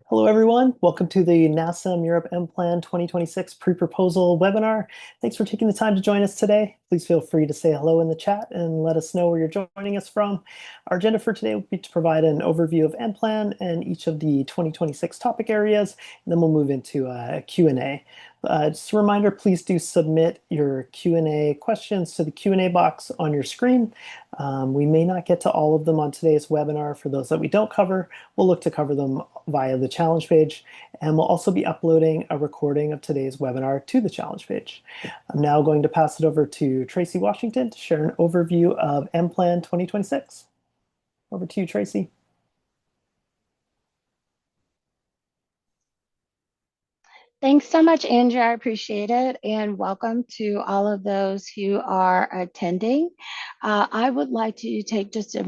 Hello, everyone. Welcome to the NASA Europe MPLAN 2026 pre-proposal webinar. Thanks for taking the time to join us today. Please feel free to say hello in the chat and let us know where you're joining us from. Our agenda for today will be to provide an overview of MPLAN and each of the 2026 topic areas, and then we'll move into a Q&A. Just a reminder, please do submit your Q&A questions to the Q&A box on your screen. We may not get to all of them on today's webinar. For those that we don't cover, we'll look to cover them via the challenge page, and we'll also be uploading a recording of today's webinar to the challenge page. I'm now going to pass it over to Tracy Washington to share an overview of MPLAN 2026. Over to you, Tracy. Thanks so much, Andrew. I appreciate it. And welcome to all of those who are attending. I would like to take just a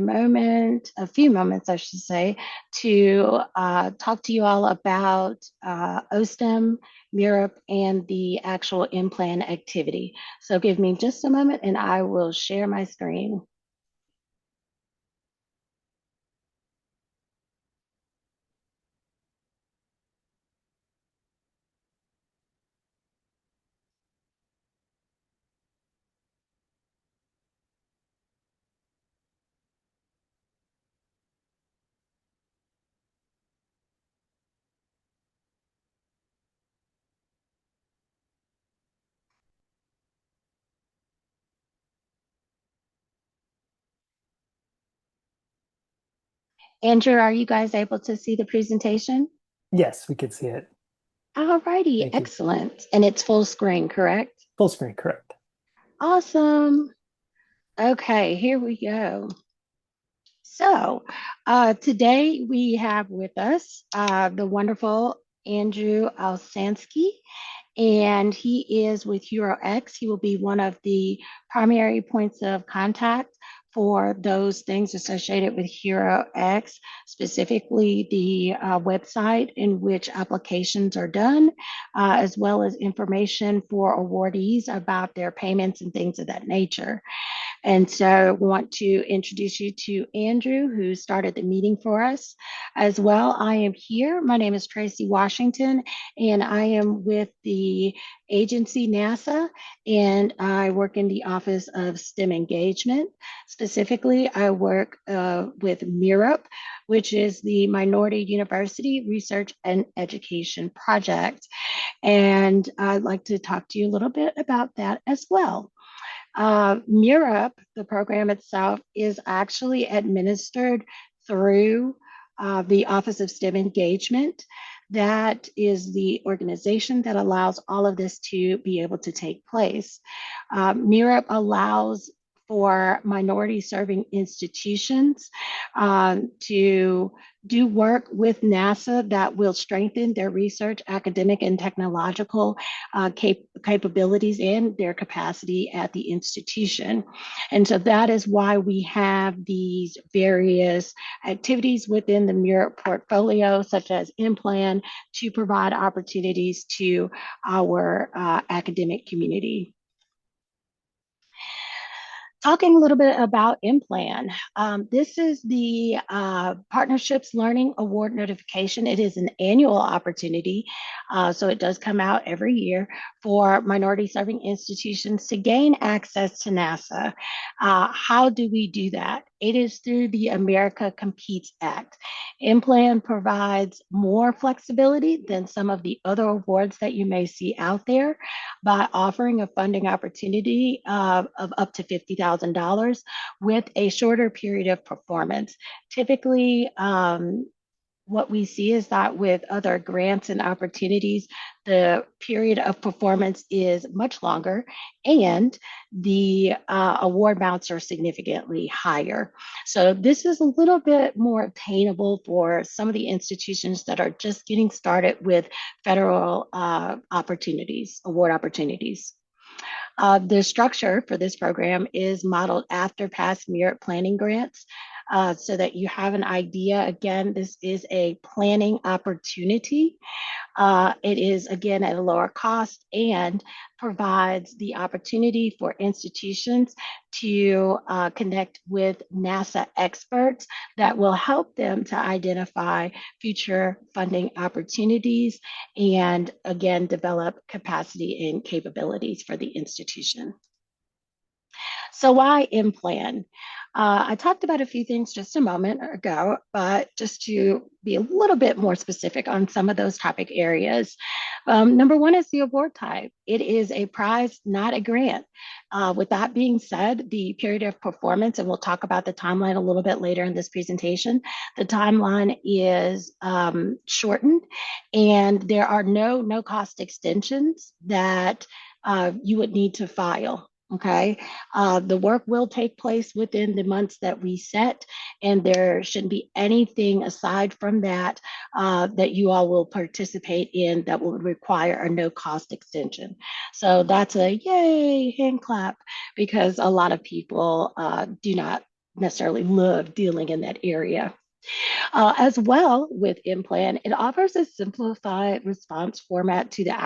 few moments, I should say, to talk to you all about OSTEM, Europe, and the actual MPLAN activity. So give me just a moment and I will share my screen. Andrew, are you guys able to see the presentation? Yes, we can see it. All righty, Thank you. excellent. And it's full screen, correct? Full screen, correct. Awesome. Okay, here we go. So today we have with us the wonderful Andrew Alsansky, and he is with HeroX. He will be one of the primary points of contact for those things associated with HeroX, specifically the website in which applications are done, as well as information for awardees about their payments and things of that nature. And so I want to introduce you to Andrew, who started the meeting for us as well. I am here. My name is Tracy Washington, and I am with the agency NASA, and I work in the Office of STEM Engagement. Specifically, I work with MIRUP, which is the Minority University Research and Education Project. And I'd like to talk to you a little bit about that as well. MIRUP, the program itself, is actually administered through the Office of STEM Engagement. That is the organization that allows all of this to be able to take place. MIRUP allows for minority serving institutions to do work with NASA that will strengthen their research, academic, and technological capabilities and their capacity at the institution. And so that is why we have these various activities within the MIRUP portfolio, such as MPLAN, to provide opportunities to our academic community. Talking a little bit about MPLAN, this is the Partnerships Learning Award Notification. It is an annual opportunity, so it does come out every year for minority serving institutions to gain access to NASA. How do we do that? It is through the America Competes Act. MPLAN provides more flexibility than some of the other awards that you may see out there by offering a funding opportunity of up to $50,000 with a shorter period of performance. Typically, what we see is that with other grants and opportunities, the period of performance is much longer and the award amounts are significantly higher. So this is a little bit more attainable for some of the institutions that are just getting started with federal opportunities, award opportunities. The structure for this program is modeled after past merit planning grants. so that you have an idea. Again, this is a planning opportunity. It is, again, at a lower cost and provides the opportunity for institutions to connect with NASA experts that will help them to identify future funding opportunities and, again, develop capacity and capabilities for the institution. So why MPLAN? I talked about a few things just a moment ago, but just to be a little bit more specific on some of those topic areas. Number one is the award type. It is a prize, not a grant. With that being said, the period of performance, and we'll talk about the timeline a little bit later in this presentation, the timeline is shortened, and there are no cost extensions that you would need to file. Okay, the work will take place within the months that we set, and there shouldn't be anything aside from that that you all will participate in that will require a no cost extension. So that's a yay hand clap, because a lot of people do not necessarily love dealing in that area. As well with MPLAN, it offers a simplified response format to the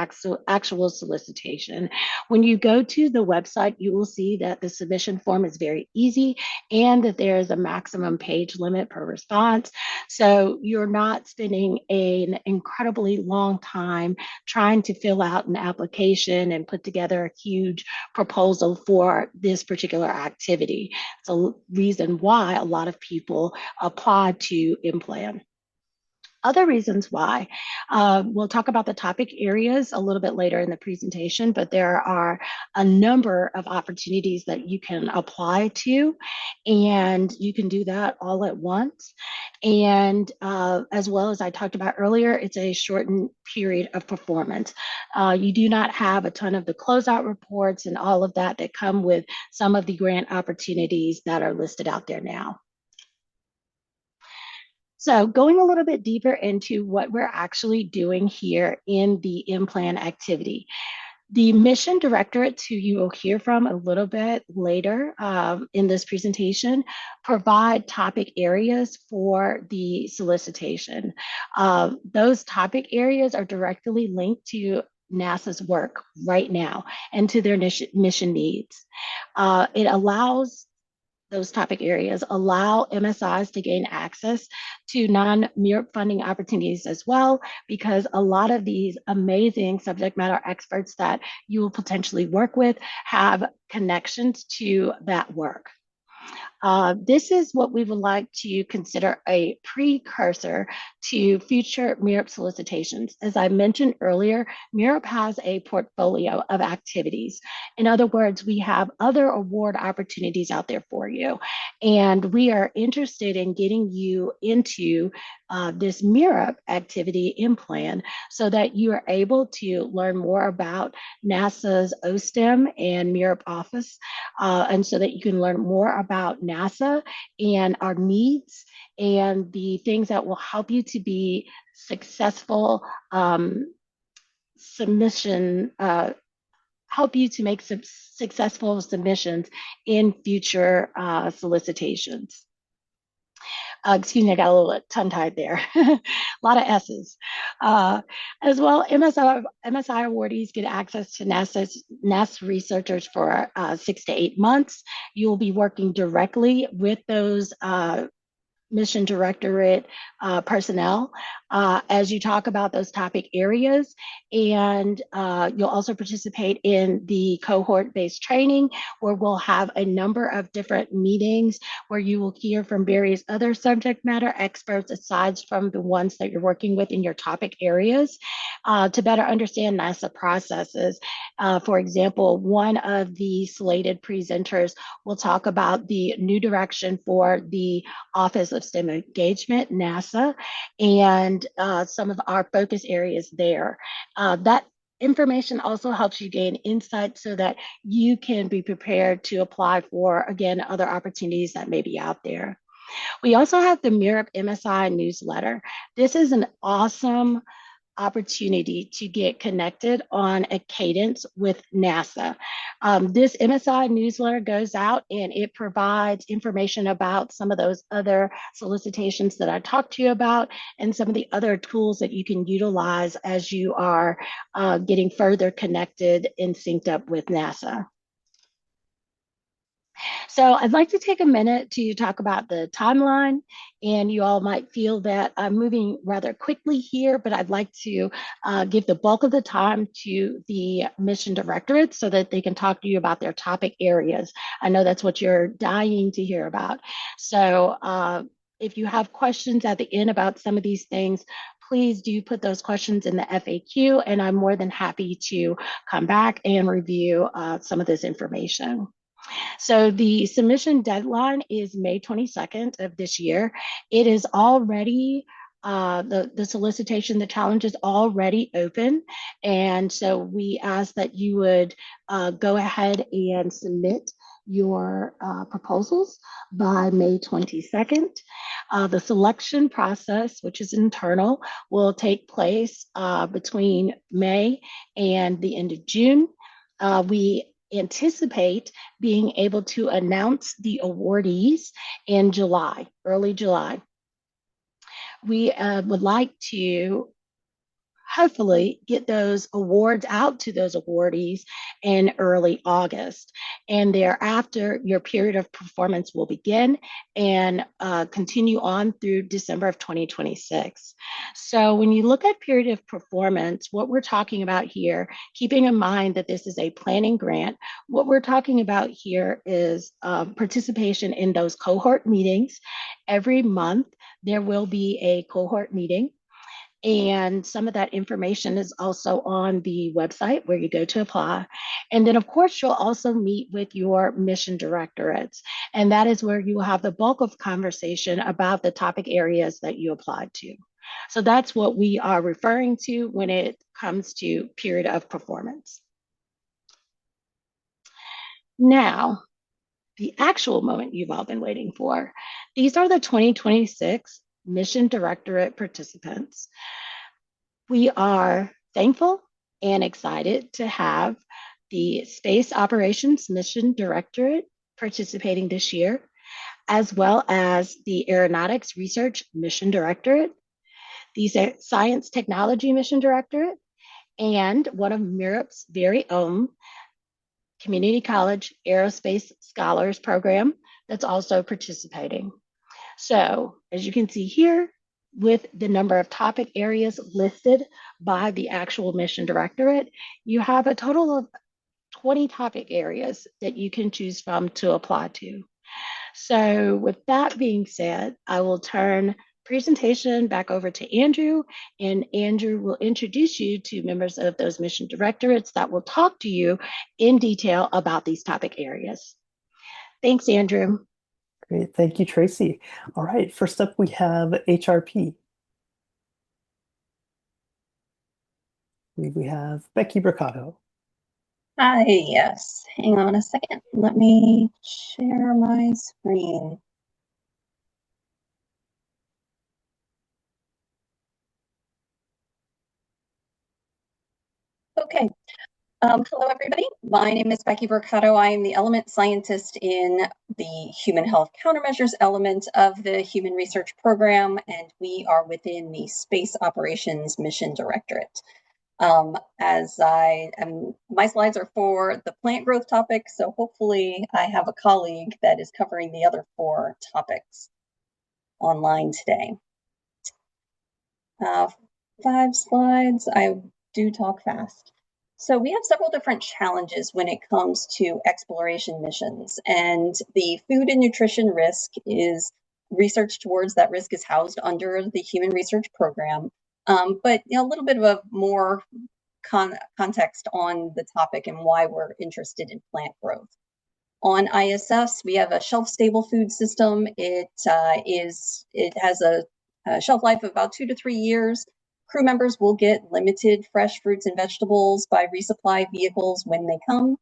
actual solicitation. When you go to the website, you will see that the submission form is very easy and that there is a maximum page limit per response. So you're not spending an incredibly long time trying to fill out an application and put together a huge proposal for this particular activity. It's a reason why a lot of people apply to MPLAN. Other reasons why, we'll talk about the topic areas a little bit later in the presentation, but there are a number of opportunities that you can apply to, and you can do that all at once. And as well as I talked about earlier, it's a shortened period of performance. You do not have a ton of the closeout reports and all of that that come with some of the grant opportunities that are listed out there now. So going a little bit deeper into what we're actually doing here in the MPLAN activity. The mission directorates, who you will hear from a little bit later in this presentation, provide topic areas for the solicitation. Those topic areas are directly linked to NASA's work right now and to their mission needs. It allows those topic areas allow MSIs to gain access to non-MERP funding opportunities as well, because a lot of these amazing subject matter experts that you will potentially work with have connections to that work. This is what we would like to consider a precursor to future MERP solicitations. As I mentioned earlier, MERP has a portfolio of activities. In other words, we have other award opportunities out there for you. And we are interested in getting you into this MERP activity MPLAN so that you are able to learn more about NASA's OSTEM and MERP office, and so that you can learn more about NASA and our needs and the things that will help you to be successful help you to make some successful submissions in future solicitations. Excuse me, I got a little tongue-tied there. A lot of S's. As well, MSI awardees get access to NASA researchers for 6 to 8 months. You will be working directly with those mission directorate personnel as you talk about those topic areas. And you'll also participate in the cohort-based training, where we'll have a number of different meetings where you will hear from various other subject matter experts aside from the ones that you're working with in your topic areas to better understand NASA processes. For example, one of the slated presenters will talk about the new direction for the Office of STEM Engagement, NASA, and some of our focus areas there. That information also helps you gain insight so that you can be prepared to apply for, again, other opportunities that may be out there. We also have the MERP MSI newsletter. This is an awesome opportunity to get connected on a cadence with NASA. This MSI newsletter goes out and it provides information about some of those other solicitations that I talked to you about and some of the other tools that you can utilize as you are getting further connected and synced up with NASA. So I'd like to take a minute to talk about the timeline, and you all might feel that I'm moving rather quickly here, but I'd like to give the bulk of the time to the mission directorate so that they can talk to you about their topic areas. I know that's what you're dying to hear about. So if you have questions at the end about some of these things, please do put those questions in the FAQ, and I'm more than happy to come back and review some of this information. So the submission deadline is May 22nd of this year. It is already the solicitation, the challenge is already open. And so we ask that you would go ahead and submit your proposals by May 22nd. The selection process, which is internal, will take place between May and the end of June. We anticipate being able to announce the awardees in July, early July. We would like to hopefully get those awards out to those awardees in early August. And thereafter, your period of performance will begin and continue on through December of 2026. So when you look at period of performance, what we're talking about here, keeping in mind that this is a planning grant, what we're talking about here is participation in those cohort meetings. Every month, there will be a cohort meeting. And some of that information is also on the website where you go to apply. And then, of course, you'll also meet with your mission directorates. And that is where you will have the bulk of conversation about the topic areas that you applied to. So that's what we are referring to when it comes to period of performance. Now, the actual moment you've all been waiting for. These are the 2026 Mission Directorate participants. We are thankful and excited to have the Space Operations Mission Directorate participating this year, as well as the Aeronautics Research Mission Directorate, the Science Technology Mission Directorate, and one of MURIP's very own Community College Aerospace Scholars Program that's also participating. So, as you can see here, with the number of topic areas listed by the actual mission directorate, you have a total of 20 topic areas that you can choose from to apply to. So with that being said, I will turn presentation back over to Andrew, and Andrew will introduce you to members of those mission directorates that will talk to you in detail about these topic areas. Thanks, Andrew. Great. Thank you, Tracy. All right. First up, we have HRP. We have Becky Bricado. Hi, yes. Hang on a second. Let me share my screen. Okay. Hello, everybody. My name is Becky Bricado. I am the element scientist in the Human Health Countermeasures element of the Human Research Program, and we are within the Space Operations Mission Directorate. My slides are for the plant growth topic, so hopefully I have a colleague that is covering the other 4 topics online today. 5 slides. I do talk fast. So we have several different challenges when it comes to exploration missions, and the food and nutrition risk is research towards that risk is housed under the Human Research Program. But a little bit of a more context on the topic and why we're interested in plant growth. On ISS, we have a shelf-stable food system. It has a shelf life of about 2 to 3 years. Crew members will get limited fresh fruits and vegetables by resupply vehicles when they come.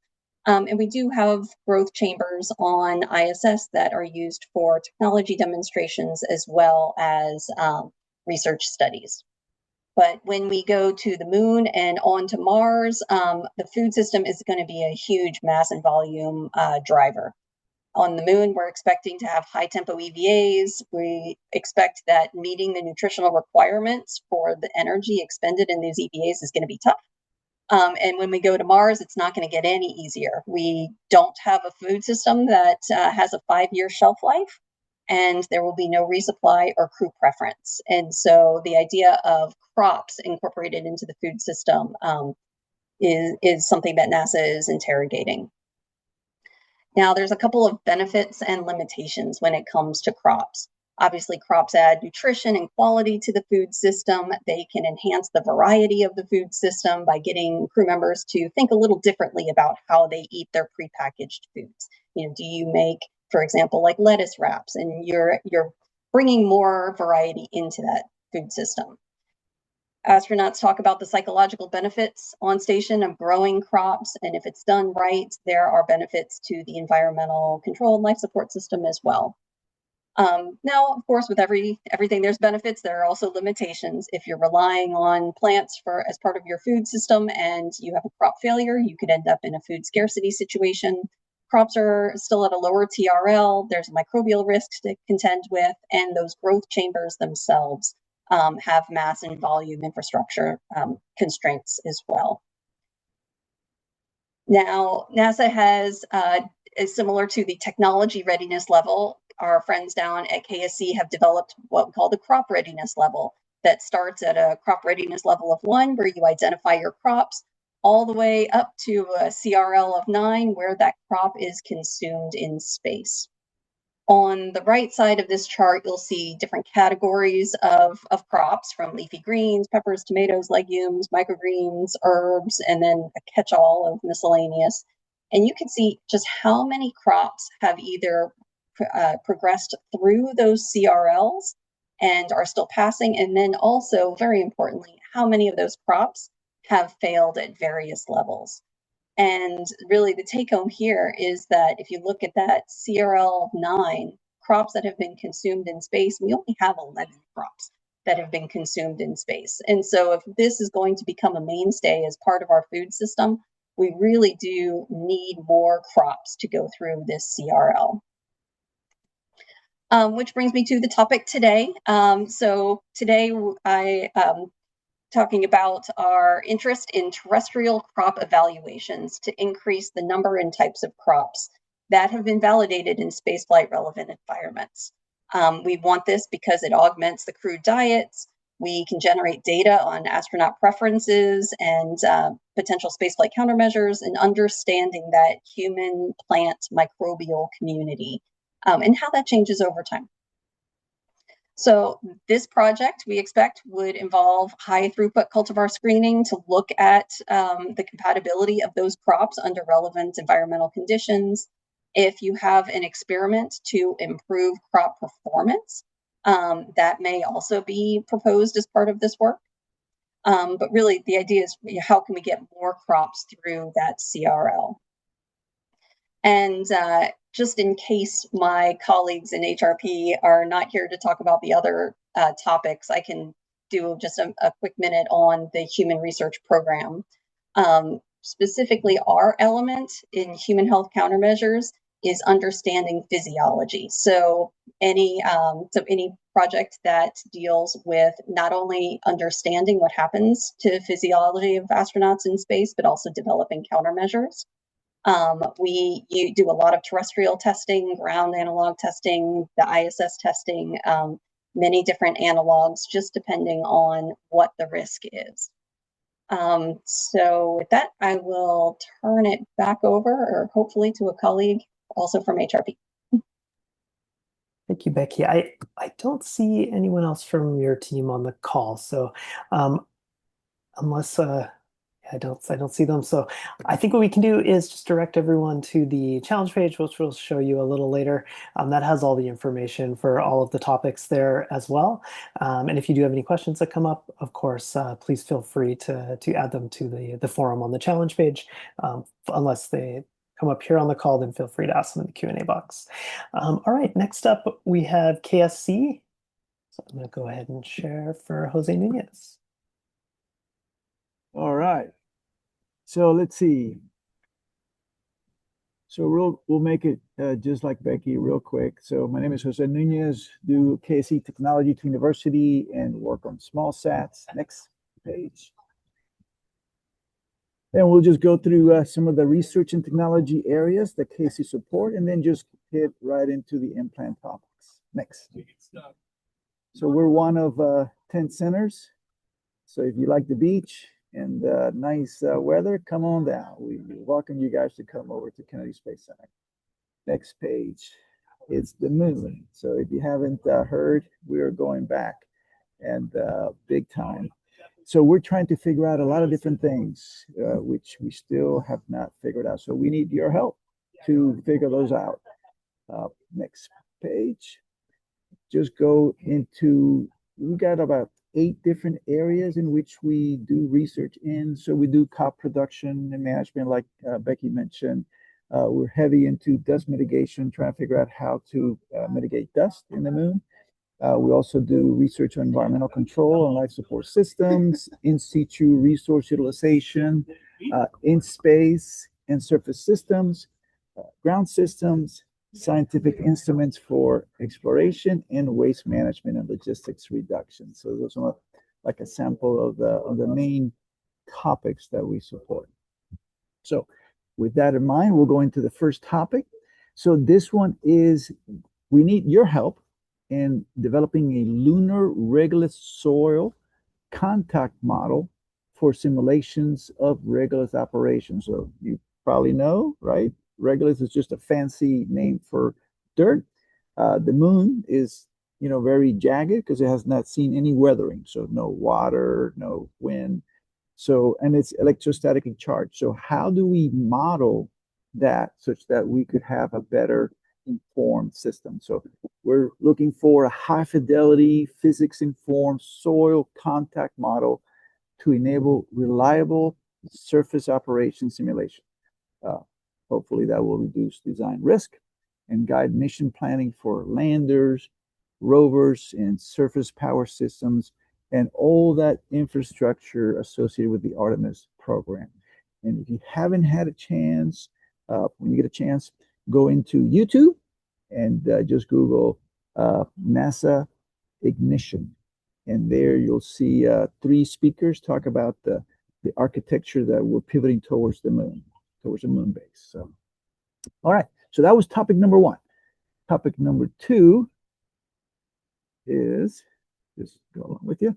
And we do have growth chambers on ISS that are used for technology demonstrations as well as research studies. But when we go to the moon and on to Mars, the food system is going to be a huge mass and volume driver. On the moon, we're expecting to have high tempo EVAs. We expect that meeting the nutritional requirements for the energy expended in those EVAs is going to be tough. And when we go to Mars, it's not going to get any easier. We don't have a food system that has a 5-year shelf life, and there will be no resupply or crew preference. And so the idea of crops incorporated into the food system is something that NASA is interrogating. Now, there's a couple of benefits and limitations when it comes to crops. Obviously, crops add nutrition and quality to the food system. They can enhance the variety of the food system by getting crew members to think a little differently about how they eat their prepackaged foods. Do you make, for example, like lettuce wraps, and you're bringing more variety into that food system. Astronauts talk about the psychological benefits on station of growing crops, and if it's done right, there are benefits to the environmental control and life support system as well. Now, of course, with everything there's benefits, there are also limitations. If you're relying on plants as part of your food system and you have a crop failure, you could end up in a food scarcity situation. Crops are still at a lower TRL. There's microbial risks to contend with, and those growth chambers themselves have mass and volume infrastructure constraints as well. Now, NASA is similar to the technology readiness level. Our friends down at KSC have developed what we call the crop readiness level that starts at a crop readiness level of 1, where you identify your crops, all the way up to a CRL of 9, where that crop is consumed in space. On the right side of this chart, you'll see different categories of crops, from leafy greens, peppers, tomatoes, legumes, microgreens, herbs, and then a catch-all of miscellaneous. And you can see just how many crops have either progressed through those CRLs and are still passing, and then also, very importantly, how many of those crops have failed at various levels. And really the take home here is that if you look at that CRL 9, crops that have been consumed in space, we only have 11 crops that have been consumed in space. And so if this is going to become a mainstay as part of our food system, we really do need more crops to go through this CRL. Which brings me to the topic today. So today I talking about our interest in terrestrial crop evaluations to increase the number and types of crops that have been validated in spaceflight relevant environments. We want this because it augments the crew diets. We can generate data on astronaut preferences and potential spaceflight countermeasures, and understanding that human-plant microbial community and how that changes over time. So this project, we expect, would involve high throughput cultivar screening to look at the compatibility of those crops under relevant environmental conditions. If you have an experiment to improve crop performance, that may also be proposed as part of this work. But really, the idea is, how can we get more crops through that CRL? And just in case my colleagues in HRP are not here to talk about the other topics, I can do just a quick minute on the human research program. Specifically, our element in human health countermeasures is understanding physiology. So any project that deals with not only understanding what happens to physiology of astronauts in space, but also developing countermeasures. You do a lot of terrestrial testing, ground analog testing, the ISS testing, many different analogs, just depending on what the risk is. So with that, I will turn it back over, or hopefully to a colleague also from HRP. Thank you, Becky. I don't see anyone else from your team on the call, so unless I don't see them. So I think what we can do is just direct everyone to the challenge page, which we'll show you a little later. That has all the information for all of the topics there as well. And if you do have any questions that come up, of course, please feel free to add them to the forum on the challenge page. Unless they come up here on the call, then feel free to ask them in the Q&A box. All right, next up we have KSC. So I'm going to go ahead and share for Jose Nunez. All right. So let's see. So we'll make it just like Becky, real quick. So my name is Jose Nunez, do KSE Technology to University and work on small sats. Next page. And we'll just go through some of the research and technology areas that KSE support, and then just hit right into the MPLAN topics. Next. So we're one of 10 centers. So if you like the beach and nice weather, come on down. We welcome you guys to come over to Kennedy Space Center. Next page. It's the moon. So if you haven't heard, we are going back and big time. So we're trying to figure out a lot of different things, which we still have not figured out. So we need your help to figure those out. Next page. Just go into, we got about 8 different areas in which we do research in. So we do COP production and management, like Becky mentioned. We're heavy into dust mitigation, trying to figure out how to mitigate dust in the moon. We also do research on environmental control and life support systems, in situ resource utilization, in space and surface systems, ground systems, scientific instruments for exploration, and waste management and logistics reduction. So those are like a sample of the main topics that we support. So with that in mind, we'll go into the first topic. So this one is, we need your help in developing a lunar regolith soil contact model for simulations of regolith operations. So you probably know, right? Regolith is just a fancy name for dirt. The moon is, very jagged because it has not seen any weathering. So no water, no wind. So, and it's electrostatically charged. So how do we model that such that we could have a better informed system? So we're looking for a high fidelity, physics informed soil contact model to enable reliable surface operation simulation. Hopefully that will reduce design risk and guide mission planning for landers, rovers, and surface power systems, and all that infrastructure associated with the Artemis program. And if you haven't had a chance, when you get a chance, go into YouTube and just Google NASA ignition. And there you'll see 3 speakers talk about the architecture that we're pivoting towards the moon base. So, all right. So that was topic number 1. Topic number 2 is, just go along with you.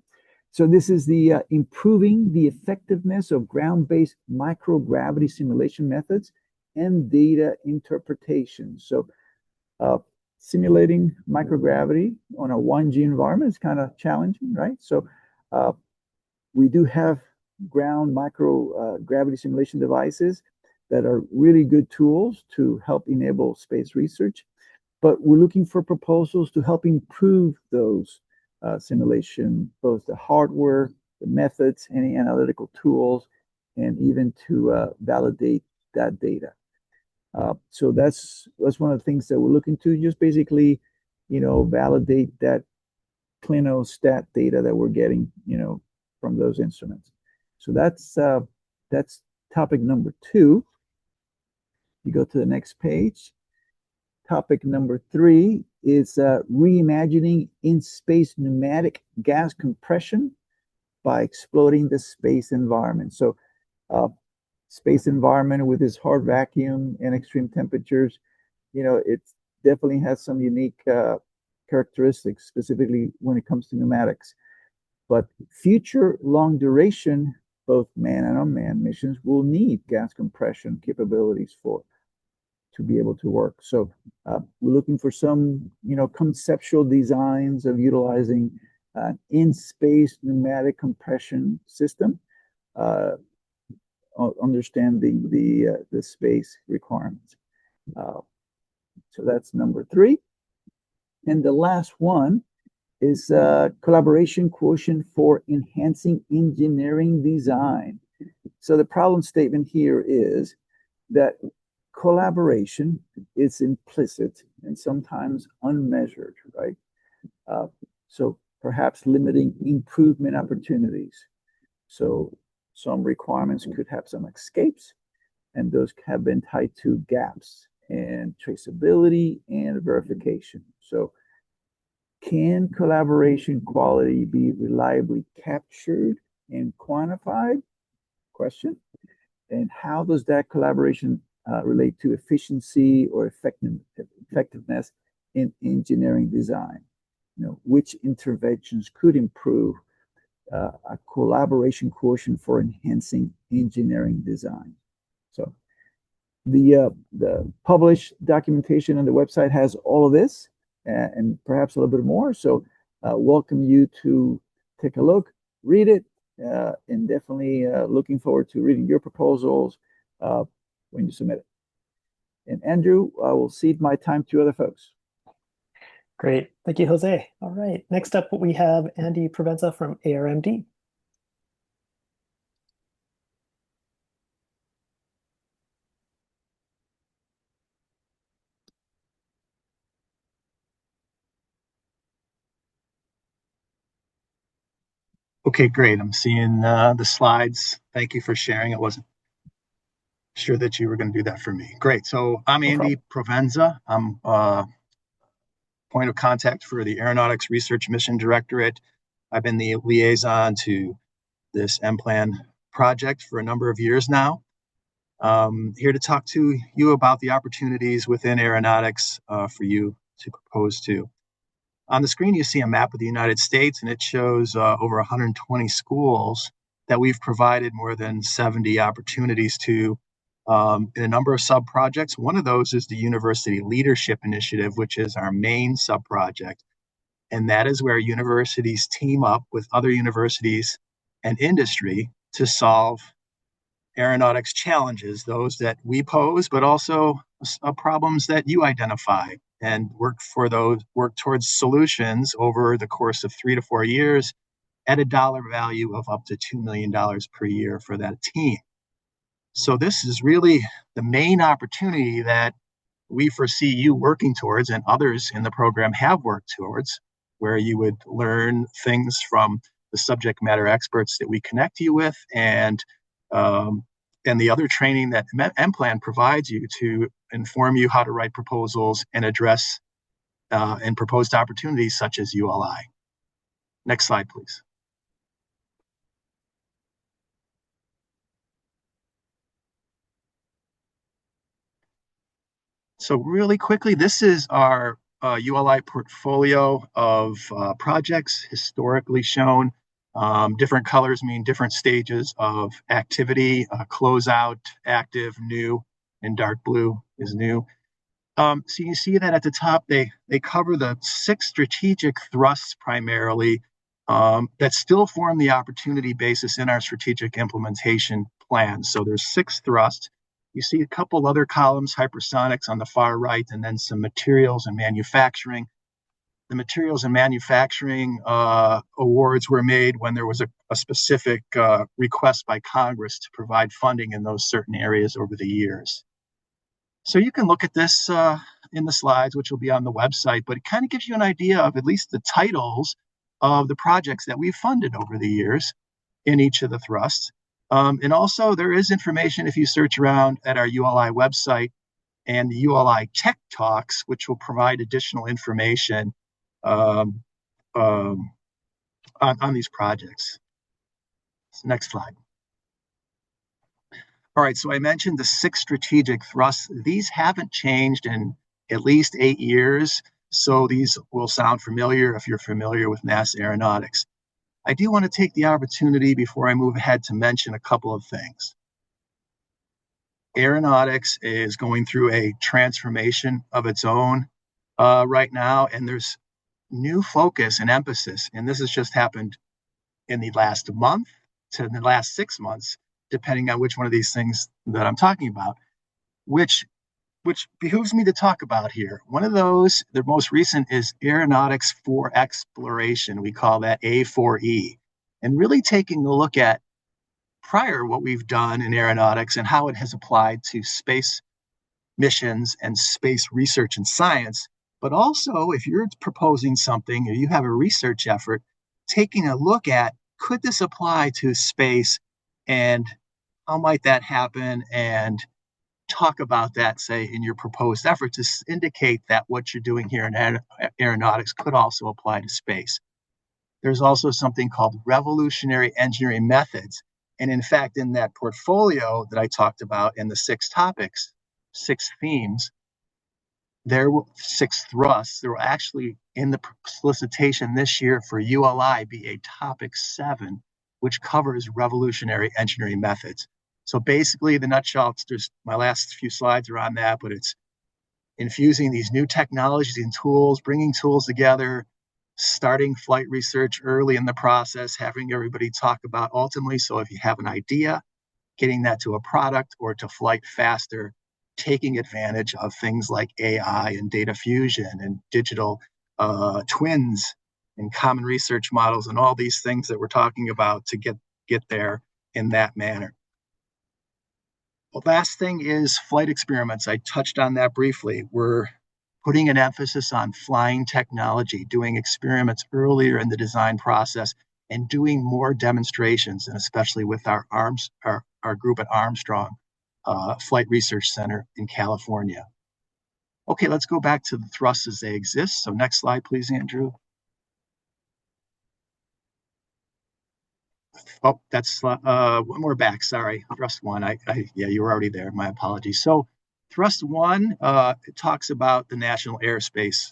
So this is the improving the effectiveness of ground-based microgravity simulation methods and data interpretation. So simulating microgravity on a 1G environment is kind of challenging, right? So we do have ground microgravity simulation devices that are really good tools to help enable space research, but we're looking for proposals to help improve those simulation, both the hardware, the methods, any analytical tools, and even to validate that data. So that's one of the things that we're looking to, just basically, validate that clinostat data that we're getting, from those instruments. So that's topic number 2. You go to the next page. Topic number 3 is reimagining in-space pneumatic gas compression by exploiting the space environment. So space environment with its hard vacuum and extreme temperatures, it definitely has some unique characteristics, specifically when it comes to pneumatics. But future long duration, both manned and unmanned missions will need gas compression capabilities to be able to work. So we're looking for some, conceptual designs of utilizing an in-space pneumatic compression system, understanding the space requirements. So that's number 3. And the last one is collaboration quotient for enhancing engineering design. So the problem statement here is that collaboration is implicit and sometimes unmeasured, right? So perhaps limiting improvement opportunities. So some requirements could have some escapes, and those have been tied to gaps in traceability and verification. So can collaboration quality be reliably captured and quantified? Question. And how does that collaboration relate to efficiency or effectiveness in engineering design? Which interventions could improve a collaboration quotient for enhancing engineering design? So the published documentation on the website has all of this and perhaps a little bit more. So welcome you to take a look, read it, and definitely looking forward to reading your proposals when you submit it. And Andrew, I will cede my time to other folks. Great. Thank you, Jose. All right. Next up, we have Andy Provenza from ARMD. Okay, great. I'm seeing the slides. Thank you for sharing. I wasn't sure that you were going to do that for me. Great. So I'm Andy Provenza. I'm point of contact for the Aeronautics Research Mission Directorate. I've been the liaison to this MPLAN project for a number of years now. Here to talk to you about the opportunities within aeronautics for you to propose to. On the screen, you see a map of the United States, and it shows over 120 schools that we've provided more than 70 opportunities to in a number of sub-projects. One of those is the University Leadership Initiative, which is our main sub-project. And that is where universities team up with other universities and industry to solve aeronautics challenges, those that we pose, but also problems that you identify, and work towards solutions over the course of 3 to 4 years at a dollar value of up to $2 million per year for that team. So this is really the main opportunity that we foresee you working towards, and others in the program have worked towards, where you would learn things from the subject matter experts that we connect you with, and the other training that MPLAN provides you to inform you how to write proposals and address and proposed opportunities such as ULI. Next slide, please. So really quickly, this is our ULI portfolio of projects historically shown. Different colors mean different stages of activity, closeout, active, new, and dark blue is new. So you see that at the top, they cover the 6 strategic thrusts primarily that still form the opportunity basis in our strategic implementation plan. So there's 6 thrusts. You see a couple other columns, hypersonics on the far right, and then some materials and manufacturing. The materials and manufacturing awards were made when there was a specific request by Congress to provide funding in those certain areas over the years. So you can look at this in the slides, which will be on the website, but it kind of gives you an idea of at least the titles of the projects that we've funded over the years in each of the thrusts. And also there is information if you search around at our ULI website and the ULI Tech Talks, which will provide additional information on these projects. Next slide. All right, so I mentioned the 6 strategic thrusts. These haven't changed in at least 8 years, so these will sound familiar if you're familiar with NASA aeronautics. I do want to take the opportunity before I move ahead to mention a couple of things. Aeronautics is going through a transformation of its own right now, and there's new focus and emphasis, and this has just happened in the last month to the last 6 months, depending on which one of these things that I'm talking about, which behooves me to talk about here. One of those, the most recent, is Aeronautics for Exploration. We call that A4E, and really taking a look at prior what we've done in aeronautics and how it has applied to space missions and space research and science. But also, if you're proposing something or you have a research effort, taking a look at, could this apply to space And how might that happen? And talk about that, say, in your proposed effort to indicate that what you're doing here in aeronautics could also apply to space. There's also something called revolutionary engineering methods. And in fact, in that portfolio that I talked about in the 6 topics, 6 themes, there were 6 thrusts. There will actually, in the solicitation this year for ULI, be a topic 7, which covers revolutionary engineering methods. So basically, the nutshell, it's just my last few slides are on that, but it's infusing these new technologies and tools, bringing tools together, starting flight research early in the process, having everybody talk about ultimately. So if you have an idea, getting that to a product or to flight faster, taking advantage of things like AI and data fusion and digital twins and common research models and all these things that we're talking about to get there in that manner. The last thing is flight experiments. I touched on that briefly. We're putting an emphasis on flying technology, doing experiments earlier in the design process, and doing more demonstrations, and especially with our group at Armstrong Flight Research Center in California. Okay, let's go back to the thrusts as they exist. So next slide, please, Andrew. Oh, that's one more back. Sorry, thrust 1. Yeah, you were already there. My apologies. So thrust 1 it talks about the national airspace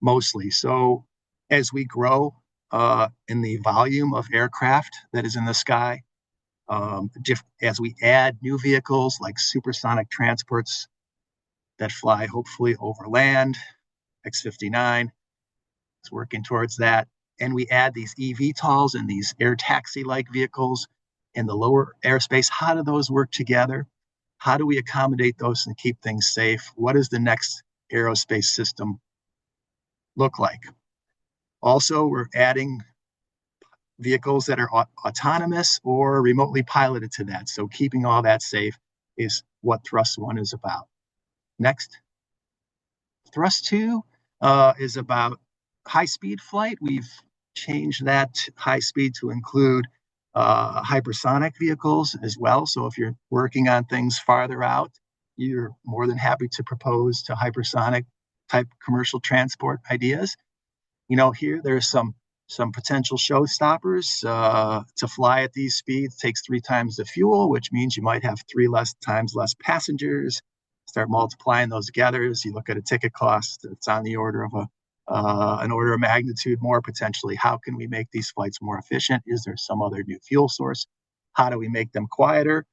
mostly. So as we grow in the volume of aircraft that is in the sky, as we add new vehicles like supersonic transports that fly hopefully over land, X-59 is working towards that. And we add these eVTOLs and these air taxi-like vehicles in the lower airspace. How do those work together? How do we accommodate those and keep things safe? What does the next aerospace system look like? Also, we're adding vehicles that are autonomous or remotely piloted to that. So keeping all that safe is what thrust 1 is about. Next. Thrust 2 is about high-speed flight. We've changed that high speed to include hypersonic vehicles as well. So if you're working on things farther out, you're more than happy to propose to hypersonic type commercial transport ideas. You know, here there's some potential showstoppers. To fly at these speeds takes 3 times the fuel, which means you might have 3 times less passengers. Start multiplying those together. As you look at a ticket cost, it's on the order of an order of magnitude more potentially. How can we make these flights more efficient? Is there some other new fuel source? How do we make them quieter,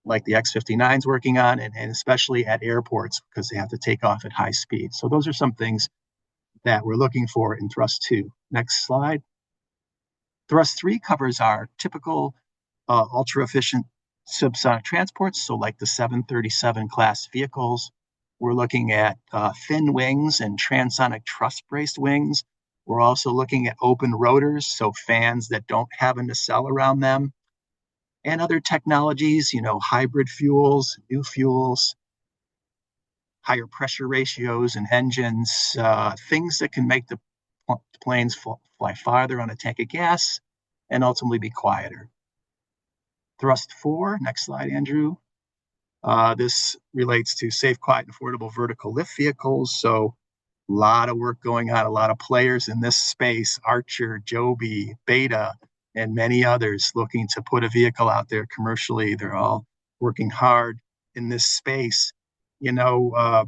like the X-59 is working on, and especially at airports because they have to take off at high speed. So those are some things that we're looking for in thrust 2. Next slide. Thrust 3 covers our typical ultra-efficient subsonic transports, so like the 737 class vehicles. We're looking at thin wings and transonic truss-braced wings. We're also looking at open rotors, so fans that don't have a nacelle around them, and other technologies, you know, hybrid fuels, new fuels, higher pressure ratios and engines, things that can make the planes fly farther on a tank of gas and ultimately be quieter. Thrust 4, next slide, Andrew. This relates to safe, quiet, and affordable vertical lift vehicles. So a lot of work going on, a lot of players in this space, Archer, Joby, Beta, and many others looking to put a vehicle out there commercially. They're all working hard in this space. You know,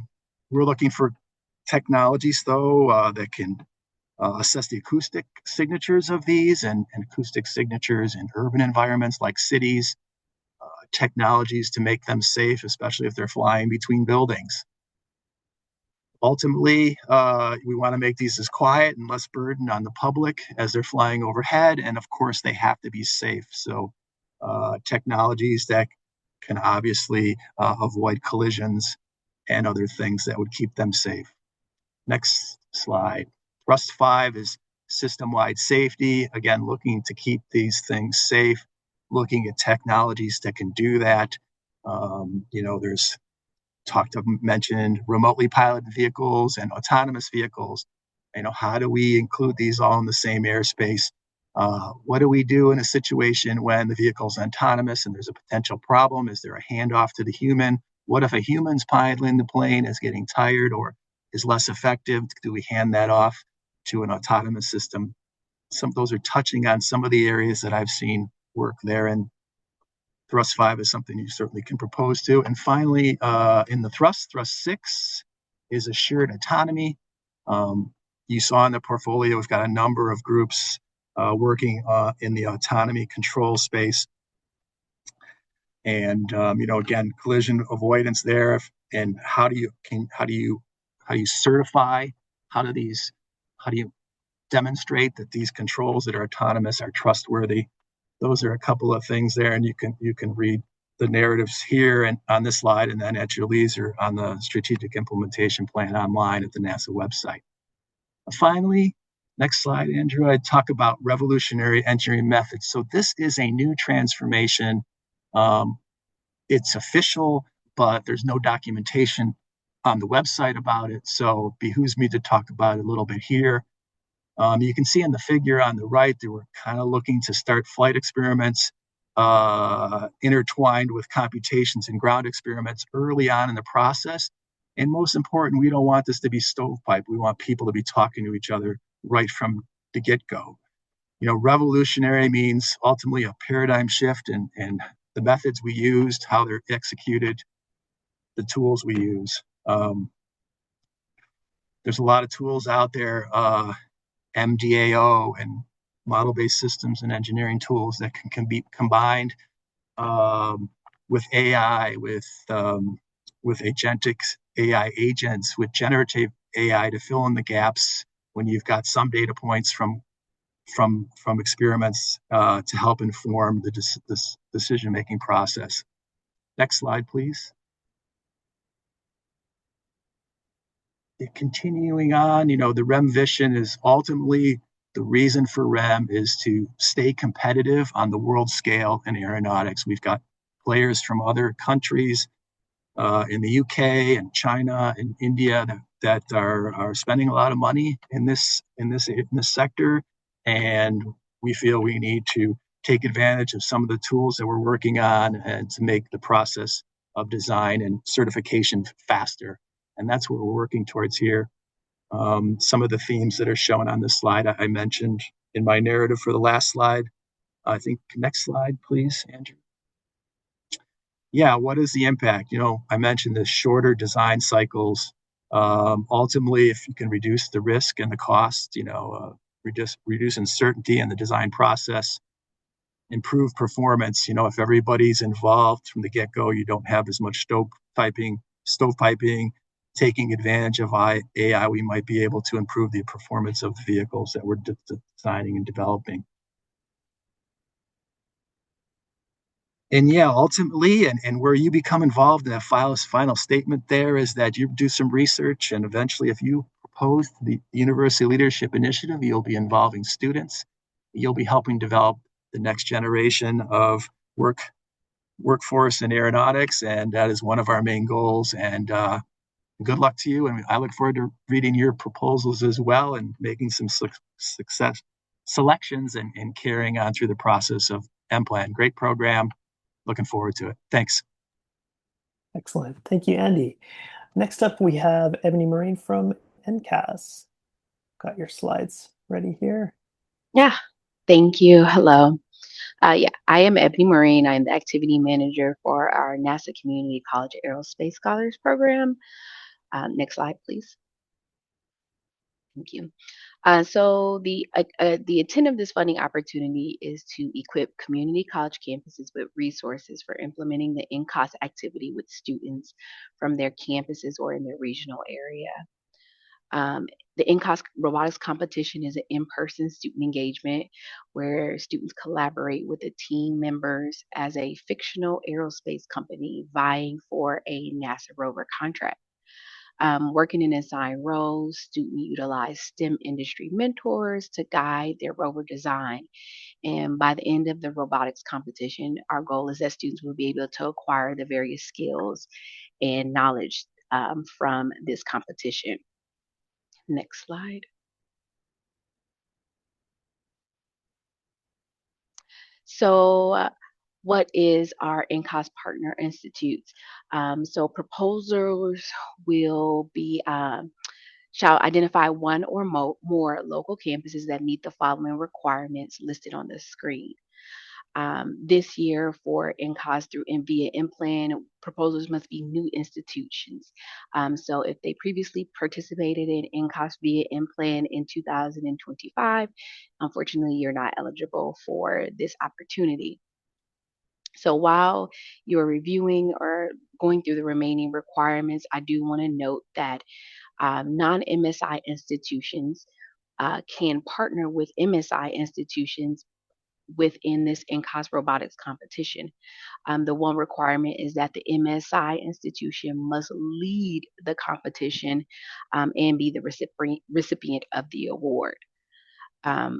we're looking for technologies, though, that can assess the acoustic signatures of these and acoustic signatures in urban environments like cities, technologies to make them safe, especially if they're flying between buildings. Ultimately, we want to make these as quiet and less burden on the public as they're flying overhead. And of course, they have to be safe. So technologies that can obviously avoid collisions and other things that would keep them safe. Next slide. Thrust 5 is system-wide safety. Again, looking to keep these things safe, looking at technologies that can do that. You know, there's mentioned remotely piloted vehicles and autonomous vehicles. You know, how do we include these all in the same airspace What do we do in a situation when the vehicle's autonomous and there's a potential problem? Is there a handoff to the human? What if a human's piloting the plane is getting tired or is less effective? Do we hand that off to an autonomous system? Some of those are touching on some of the areas that I've seen work there, and thrust 5 is something you certainly can propose to. And finally, in the thrust 6 is assured autonomy. You saw in the portfolio, we've got a number of groups working in the autonomy control space. And again, collision avoidance there. And how do you certify? How do you demonstrate that these controls that are autonomous are trustworthy? Those are a couple of things there, and you can read the narratives here and on this slide, and then at your leisure on the strategic implementation plan online at the NASA website. Finally, next slide, Andrew, I talk about revolutionary engineering methods. So this is a new transformation. It's official, but there's no documentation on the website about it. So it behooves me to talk about it a little bit here. You can see in the figure on the right, they were kind of looking to start flight experiments intertwined with computations and ground experiments early on in the process. And most important, we don't want this to be stovepipe. We want people to be talking to each other right from the get-go. Revolutionary means ultimately a paradigm shift in the methods we used, how they're executed, the tools we use. There's a lot of tools out there, MDAO and model-based systems and engineering tools that can be combined with AI, with agentic AI agents, with generative AI to fill in the gaps when you've got some data points from experiments to help inform the decision-making process. Next slide, please. Continuing on, the REM vision is ultimately the reason for REM is to stay competitive on the world scale in aeronautics. We've got players from other countries in the UK and China and India that are spending a lot of money in this sector, and we feel we need to take advantage of some of the tools that we're working on and to make the process of design and certification faster. And that's what we're working towards here. Some of the themes that are shown on this slide I mentioned in my narrative for the last slide. I think next slide, please, Andrew. Yeah, what is the impact? I mentioned the shorter design cycles. Ultimately, if you can reduce the risk and the cost, reduce uncertainty in the design process, improve performance. If everybody's involved from the get-go, you don't have as much stovepiping, taking advantage of AI, we might be able to improve the performance of the vehicles that we're designing and developing. And yeah, ultimately, and where you become involved in that final statement there is that you do some research, and eventually if you propose the University Leadership Initiative, you'll be involving students. You'll be helping develop the next generation of workforce in aeronautics, and that is one of our main goals. And good luck to you, and I look forward to reading your proposals as well and making some success selections and carrying on through the process of MPLAN. Great program. Looking forward to it. Thanks. Excellent. Thank you, Andy. Next up, we have Ebony Marine from NCAS. Got your slides ready here. Yeah, thank you. Hello. Yeah, I am Ebony Marine. I'm the activity manager for our NASA Community College Aerospace Scholars Program. Next slide, please. Thank you. So the intent of this funding opportunity is to equip community college campuses with resources for implementing the in-course activity with students from their campuses or in their regional area. The in-course robotics competition is an in-person student engagement where students collaborate with the team members as a fictional aerospace company vying for a NASA rover contract. Working in assigned roles, students utilize STEM industry mentors to guide their rover design. And by the end of the robotics competition, our goal is that students will be able to acquire the various skills and knowledge from this competition. Next slide. What is our NCOS Partner Institutes? So proposals will be shall identify one or more local campuses that meet the following requirements listed on the screen. This year for NCOS through via MPLAN, proposals must be new institutions. So if they previously participated in NCOS via MPLAN in 2025, unfortunately, you're not eligible for this opportunity. So while you're reviewing or going through the remaining requirements, I do want to note that non-MSI institutions can partner with MSI institutions within this NCOS robotics competition. The one requirement is that the MSI institution must lead the competition and be the recipient of the award.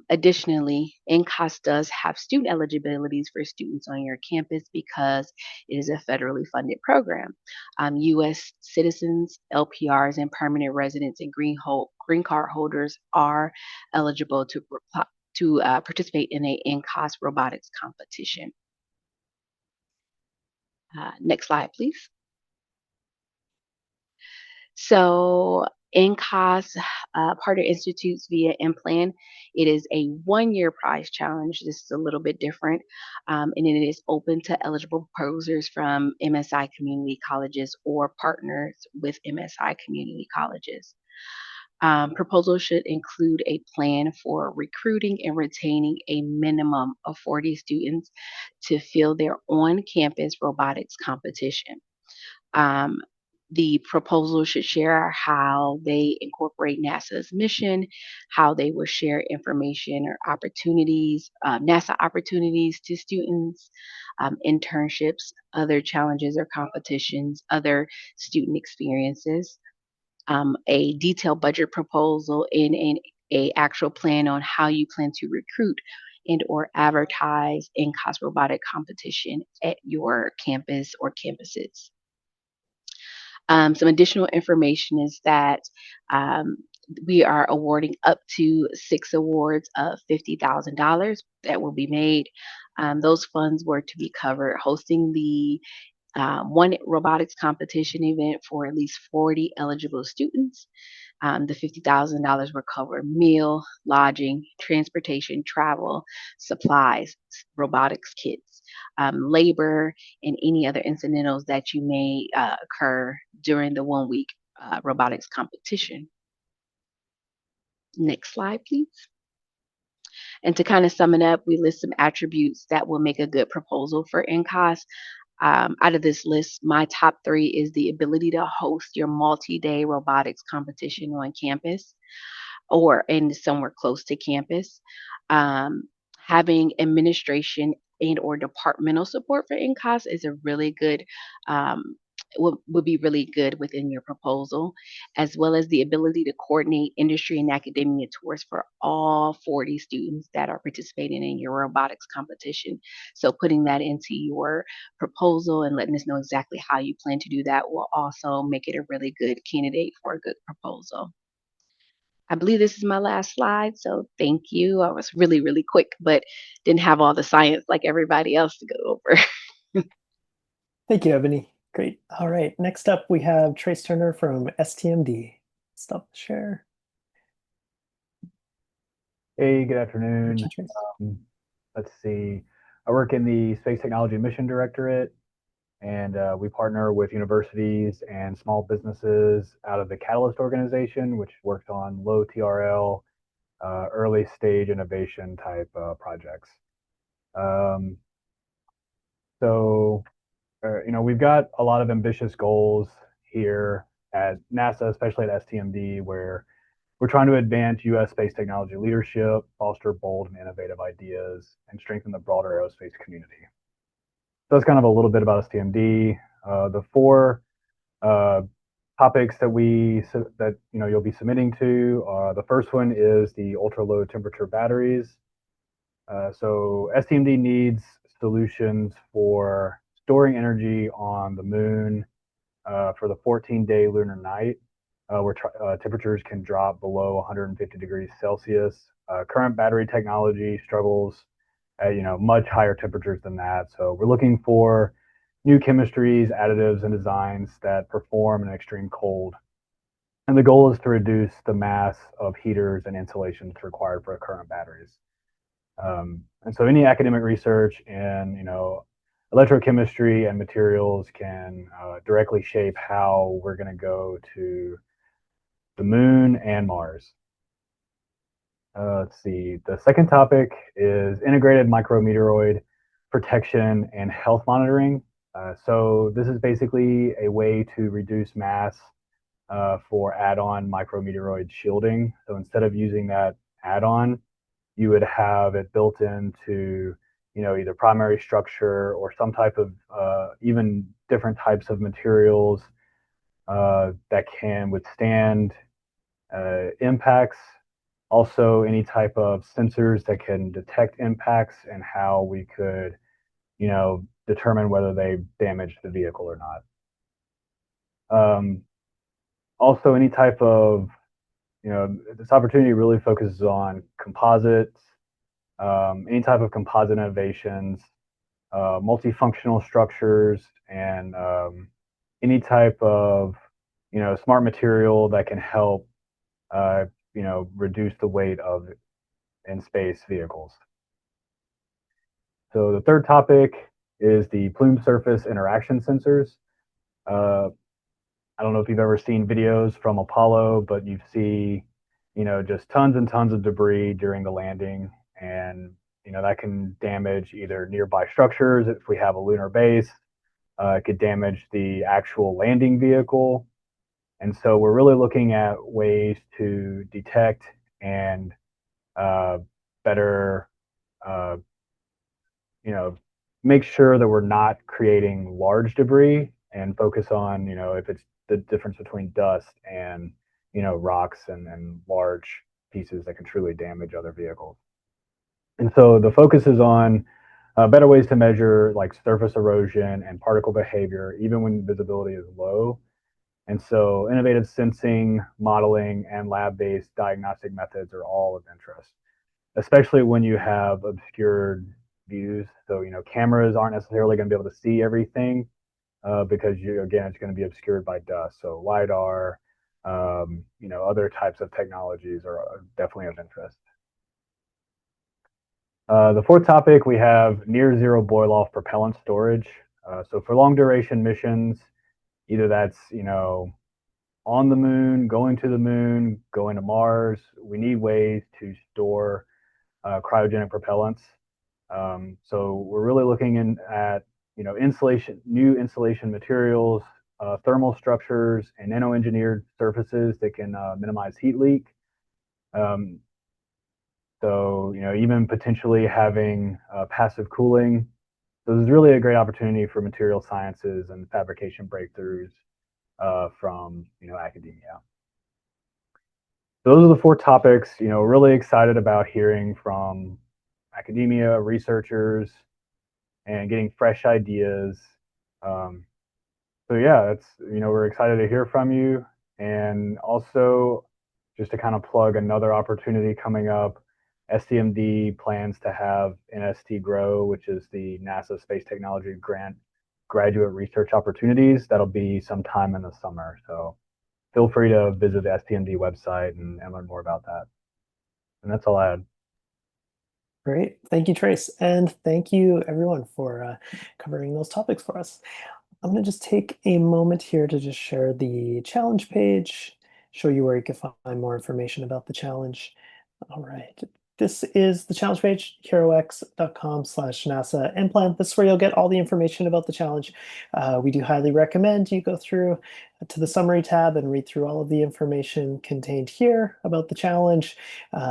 Additionally, NCOS does have student eligibilities for students on your campus because it is a federally funded program. U.S. citizens, LPRs, and permanent residents and green card holders are eligible to participate in a NCOS robotics competition. Next slide, please. So NCOS Partner Institutes via MPLAN, it is a one-year prize challenge. This is a little bit different, and it is open to eligible proposers from MSI community colleges or partners with MSI community colleges. Proposals should include a plan for recruiting and retaining a minimum of 40 students to fill their on-campus robotics competition. The proposal should share how they incorporate NASA's mission, how they will share information or opportunities, NASA opportunities to students, internships, other challenges or competitions, other student experiences, a detailed budget proposal, and a actual plan on how you plan to recruit and or advertise NCOS robotic competition at your campus or campuses. Some additional information is that we are awarding up to 6 awards of $50,000 that will be made. Those funds were to be covered hosting the one robotics competition event for at least 40 eligible students. The $50,000 will cover meal, lodging, transportation, travel, supplies, robotics kits, labor, and any other incidentals that you may occur during the 1 week robotics competition. Next slide, please. And to kind of sum it up, we list some attributes that will make a good proposal for NCOS. Out of this list, my top 3 is the ability to host your multi-day robotics competition on campus or in somewhere close to campus. Having administration and or departmental support for NCOS is a really good would be really good within your proposal, as well as the ability to coordinate industry and academia tours for all 40 students that are participating in your robotics competition. So putting that into your proposal and letting us know exactly how you plan to do that will also make it a really good candidate for a good proposal. I believe this is my last slide, so thank you. I was really, really quick, but didn't have all the science like everybody else to go over. Thank you, Ebony. Great. All right. Next up, we have Trace Turner from STMD. Stop the share. Hey, good afternoon. Thank you, Trace. Let's see. I work in the Space Technology Mission Directorate, and we partner with universities and small businesses out of the Catalyst organization, which works on low TRL, early stage innovation type projects. We've got a lot of ambitious goals here at NASA, especially at STMD, where we're trying to advance U.S. space technology leadership, foster bold and innovative ideas, and strengthen the broader aerospace community. So that's kind of a little bit about STMD. The 4 topics that you'll be submitting to. The first one is the ultra low temperature batteries. So STMD needs solutions for storing energy on the moon for the 14-day lunar night, where temperatures can drop below 150 degrees Celsius. Current battery technology struggles at much higher temperatures than that. So we're looking for new chemistries, additives, and designs that perform in extreme cold. And the goal is to reduce the mass of heaters and insulation that's required for current batteries. And so any academic research in electrochemistry and materials can directly shape how we're going to go to the moon and Mars. Let's see. The second topic is integrated micrometeoroid protection and health monitoring. So this is basically a way to reduce mass for add-on micrometeoroid shielding. So instead of using that add-on, you would have it built into either primary structure or some type of even different types of materials that can withstand impacts. Also, any type of sensors that can detect impacts and how we could, determine whether they damaged the vehicle or not. Also, any type of, this opportunity really focuses on composites, any type of composite innovations, multifunctional structures, and any type of, smart material that can help, reduce the weight of in space vehicles. So the third topic is the plume surface interaction sensors. I don't know if you've ever seen videos from Apollo, but you see, just tons and tons of debris during the landing, and that can damage either nearby structures if we have a lunar base. It could damage the actual landing vehicle, and so we're really looking at ways to detect and better, uh, make sure that we're not creating large debris and focus on, if it's the difference between dust and, rocks and large pieces that can truly damage other vehicles. And so the focus is on better ways to measure like surface erosion and particle behavior, even when visibility is low. And so innovative sensing, modeling, and lab-based diagnostic methods are all of interest, especially when you have obscured views. So, cameras aren't necessarily going to be able to see everything because again, it's going to be obscured by dust. So LiDAR, other types of technologies are definitely of interest. The fourth topic, we have near zero boil off propellant storage. So for long duration missions, either that's, on the moon, going to the moon, going to Mars, we need ways to store cryogenic propellants. So we're really looking at new insulation materials, thermal structures, and nano-engineered surfaces that can minimize heat leak. So even potentially having passive cooling. So this is really a great opportunity for material sciences and fabrication breakthroughs from academia. Those are the four topics. Really excited about hearing from academia, researchers, and getting fresh ideas. So yeah, we're excited to hear from you. And also, just to kind of plug another opportunity coming up, STMD plans to have NST Grow, which is the NASA Space Technology Grant graduate research opportunities. That'll be sometime in the summer. So feel free to visit the STMD website and learn more about that. And that's all I had. Great. Thank you, Trace. And thank you, everyone, for covering those topics for us. I'm going to just take a moment here to just share the challenge page, show you where you can find more information about the challenge. All right. This is the challenge page, herox.com/NASA MPLAN. This is where you'll get all the information about the challenge. We do highly recommend you go through to the summary tab and read through all of the information contained here about the challenge.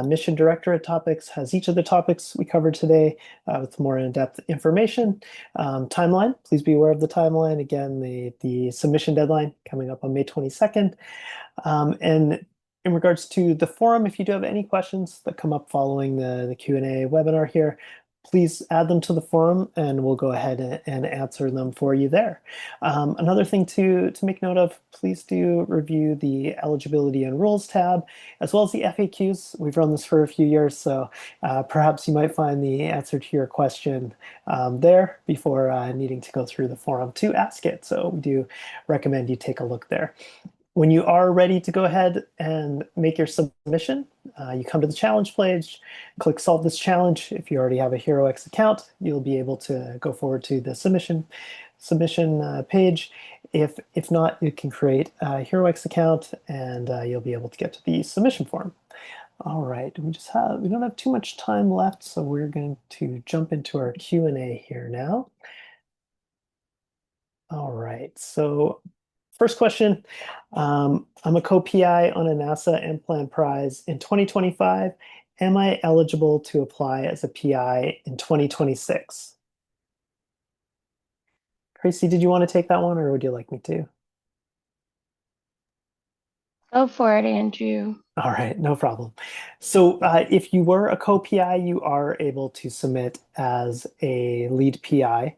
Mission Directorate topics has each of the topics we covered today with more in-depth information. Timeline, please be aware of the timeline. Again, the submission deadline coming up on May 22nd. And in regards to the forum, if you do have any questions that come up following the Q&A webinar here, please add them to the forum and we'll go ahead and answer them for you there. Another thing to make note of, please do review the eligibility and rules tab, as well as the FAQs. We've run this for a few years, so perhaps you might find the answer to your question there before needing to go through the forum to ask it. So we do recommend you take a look there. When you are ready to go ahead and make your submission, you come to the challenge page, click solve this challenge. If you already have a HeroX account, you'll be able to go forward to the submission page. If not, you can create a HeroX account and you'll be able to get to the submission form. All right, we don't have too much time left, so we're going to jump into our Q&A here now. All right, so first question, I'm a co-PI on a NASA MPLAN prize in 2025. Am I eligible to apply as a PI in 2026? Tracy, did you want to take that one or would you like me to? Go for it, Andrew. All right, no problem. So if you were a co-PI, you are able to submit as a lead PI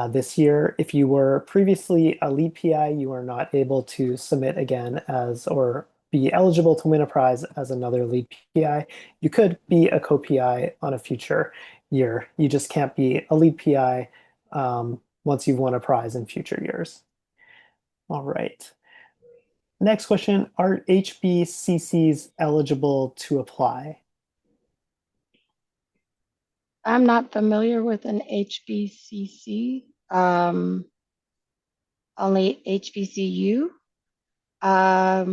this year. If you were previously a lead PI, you are not able to submit again as or be eligible to win a prize as another lead PI. You could be a co-PI on a future year. You just can't be a lead PI once you've won a prize in future years. All right. Next question, are HBCCs eligible to apply? I'm not familiar with an HBCC, only HBCU. I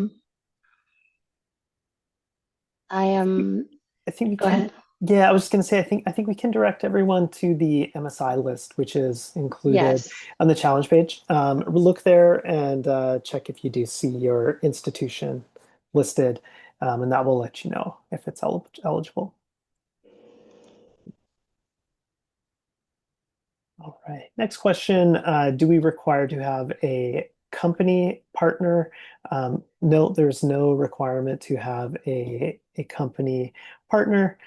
am, I think we go can, ahead. yeah, I was just going to say, I think we can direct everyone to the MSI list, which is included Yes. on the challenge page. Look there and check if you do see your institution listed, and that will let you know if it's eligible. All right. Next question. Do we require to have a company partner? No, there's no requirement to have a company partner.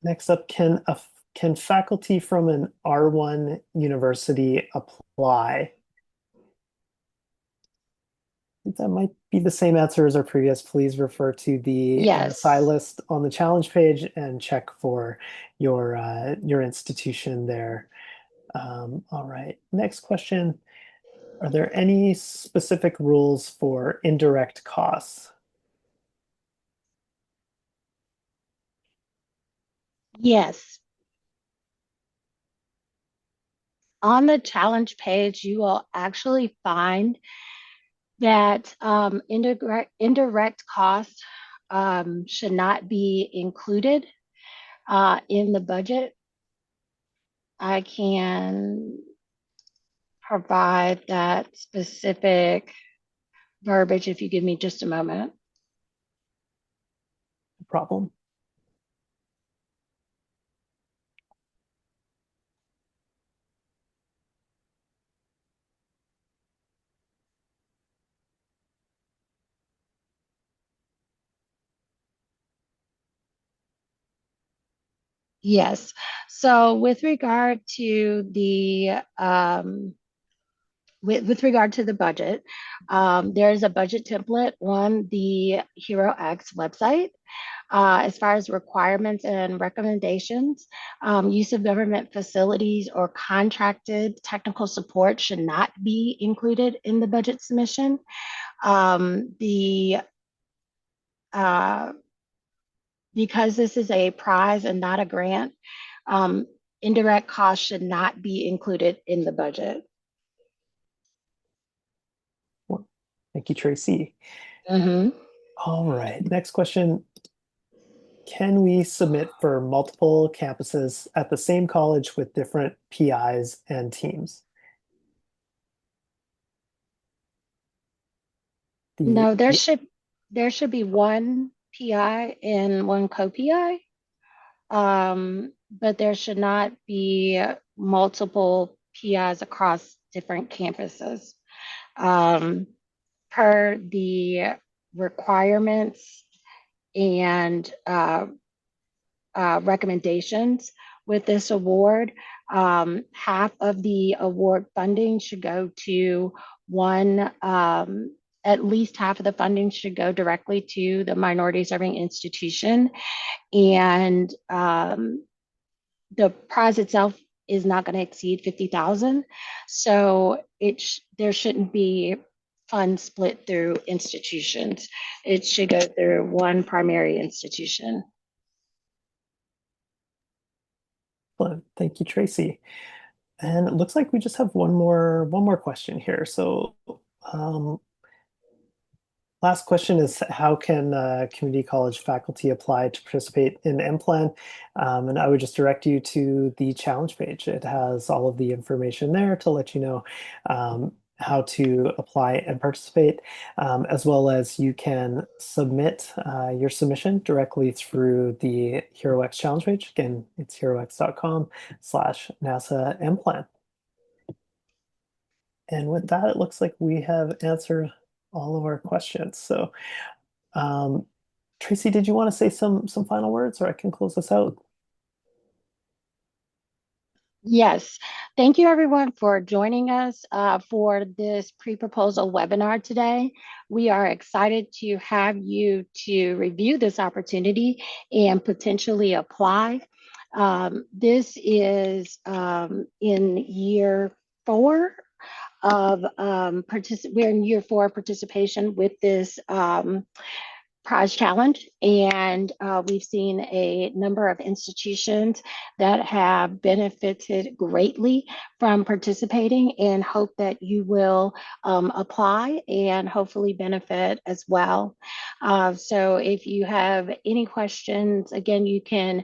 Next up, can faculty from an R1 university apply? I think that might be the same answer as our previous. Please refer to the MSI Yes. list on the challenge page and check for your institution there. All right, next question. Are there any specific rules for indirect costs? Yes. On the challenge page, you will actually find that indirect costs should not be included in the budget. I can provide that specific verbiage if you give me just a moment. No problem. Yes. So with regard to the with regard to the budget, there's a budget template on the HeroX website. As far as requirements and recommendations, use of government facilities or contracted technical support should not be included in the budget submission. Because this is a prize and not a grant, indirect costs should not be included in the budget. Well, thank you, Tracy. Mm-hmm. All right, next question. Can we submit for multiple campuses at the same college with different PIs and teams? No, there should be one PI and one co-PI, but there should not be multiple PIs across different campuses. Per the requirements and recommendations with this award. Half of the award funding should go to one, at least half of the funding should go directly to the minority serving institution. And the prize itself is not going to exceed 50,000. So there shouldn't be funds split through institutions. It should go through one primary institution. Well, thank you, Tracy. And it looks like we just have one more question here. So last question is, how can community college faculty apply to participate in MPLAN? And I would just direct you to the challenge page. It has all of the information there to let you know how to apply and participate, as well as you can submit your submission directly through the HeroX challenge page. Again, it's herox.com/NASA MPLAN. And with that, it looks like we have answered all of our questions. So, Tracy, did you want to say some final words, or I can close this out? Yes. Thank you, everyone, for joining us for this pre-proposal webinar today. We are excited to have you to review this opportunity and potentially apply. This is in year 4 of we're in year 4 of participation with this prize challenge, and we've seen a number of institutions that have benefited greatly from participating, and hope that you will apply and hopefully benefit as well. So if you have any questions, again, you can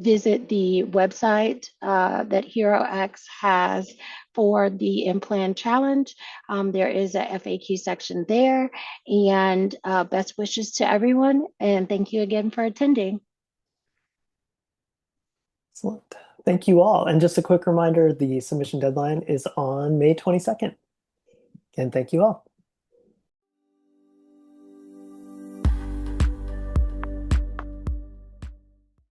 visit the website that HeroX has for the MPLAN challenge. There is a FAQ section there, and best wishes to everyone. And thank you again for attending. Excellent. Thank you all. And just a quick reminder, the submission deadline is on May 22nd. And thank you all.